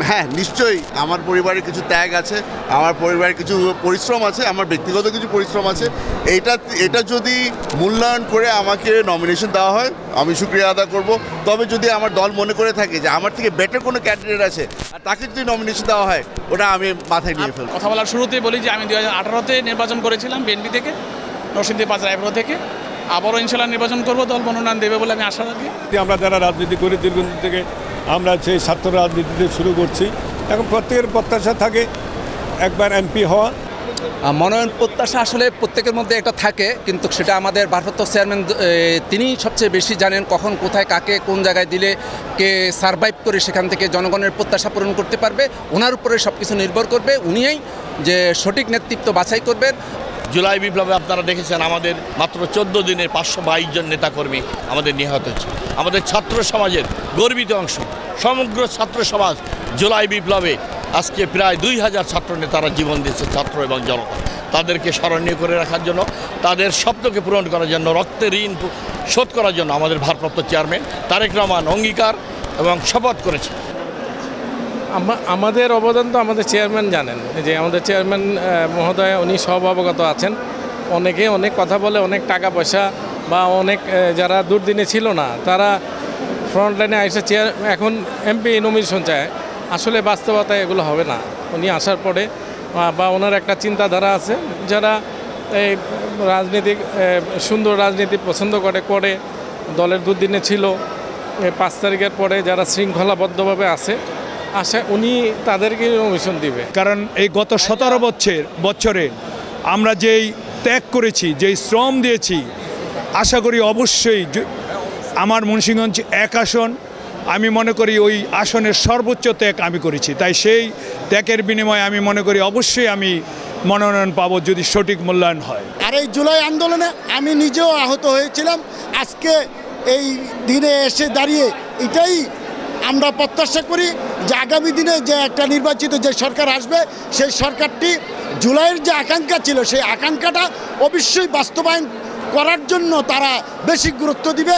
হ্যাঁ, নিশ্চয়ই আমার পরিবারের কিছু ত্যাগ আছে, আমার পরিবারের কিছু পরিশ্রম আছে, আমার ব্যক্তিগত কিছু পরিশ্রম আছে। এটা যদি মূল্যায়ন করে আমাকে নমিনেশন দেওয়া হয়, আমি শুকরিয়া আদায় করব। তবে যদি আমার দল মনে করে থাকে যে আমার থেকে বেটার কোনো ক্যান্ডিডেট আছে আর তাকে যদি নমিনেশন দেওয়া হয়, ওটা আমি মাথায় নিয়ে ফেলব। কথা বলার শুরুতেই বলি যে আমি 2018-তে নির্বাচন করেছিলাম বিএনপি থেকে, নরসিংদী 5 রায়পুরা থেকে। আবারও ইনশাল্লাহ নির্বাচন করব, দল মনোনয়ন দেবে বলে আমি আশা রাখি। আমরা যারা রাজনীতি করি দীর্ঘদিন থেকে, আমরা সেই ছাত্র রাজনীতিতে শুরু করছি। এখন প্রত্যেকের প্রত্যাশা থাকে একবার এমপি হওয়া। মনোনয়ন প্রত্যাশা আসলে প্রত্যেকের মধ্যে একটা থাকে, কিন্তু সেটা আমাদের ভারপ্রাপ্ত চেয়ারম্যান তিনি সবচেয়ে বেশি জানেন কখন কোথায় কাকে কোন জায়গায় দিলে কে সারভাইভ করে সেখান থেকে জনগণের প্রত্যাশা পূরণ করতে পারবে। ওনার উপরে সব কিছু নির্ভর করবে, উনিই যে সঠিক নেতৃত্ব বাছাই করবেন। জুলাই বিপ্লবে আপনারা দেখেছেন আমাদের মাত্র 14 দিনে 522 জন নেতাকর্মী আমাদের নিহত হয়েছে। আমাদের ছাত্র সমাজের গর্বিত অংশ, সমগ্র ছাত্র সমাজ জুলাই বিপ্লবে আজকে প্রায় 2000 ছাত্র নেতারা জীবন দিয়েছে, ছাত্র এবং জনতা। তাদেরকে স্মরণীয় করে রাখার জন্য, তাদের স্বপ্নকে পূরণ করার জন্য, রক্তের ঋণ শোধ করার জন্য আমাদের ভারপ্রাপ্ত চেয়ারম্যান তারেক রহমান অঙ্গীকার এবং শপথ করেছে। আমাদের অবদান তো আমাদের চেয়ারম্যান জানেন, যে আমাদের চেয়ারম্যান মহোদয় উনি সব অবগত আছেন। অনেকে অনেক কথা বলে, অনেক টাকা পয়সা বা অনেক যারা দুর্দিনে ছিল না তারা ফ্রন্ট লাইনে এসে এখন এমপি নমিনেশন চায়। আসলে বাস্তবতায় এগুলো হবে না। উনি আসার পরে বা ওনার একটা চিন্তাধারা আছে, যারা এই রাজনীতি সুন্দর রাজনীতি পছন্দ করে দলের দুর্দিনে ছিল, 5 তারিখের পরে যারা শৃঙ্খলাবদ্ধভাবে আছে উনি তাদেরকে নমিনেশন দিবে। কারণ এই গত 17 বছরে আমরা যেই ত্যাগ করেছি, যেই শ্রম দিয়েছি, আশা করি অবশ্যই আমার মুন্সিগঞ্জ 1 আসন, আমি মনে করি ওই আসনের সর্বোচ্চ ত্যাগ আমি করেছি। তাই সেই ত্যাগের বিনিময়ে আমি মনে করি অবশ্যই আমি মনোনয়ন পাবো যদি সঠিক মূল্যায়ন হয়। আর এই জুলাই আন্দোলনে আমি নিজেও আহত হয়েছিলাম। আজকে এই দিনে এসে দাঁড়িয়ে এটাই আমরা প্রত্যাশা করি যে আগামী দিনে যে একটা নির্বাচিত যে সরকার আসবে, সেই সরকারটি জুলাইয়ের যে আকাঙ্ক্ষা ছিল সেই আকাঙ্ক্ষাটা অবশ্যই বাস্তবায়ন করার জন্য তারা বেশি গুরুত্ব দিবে।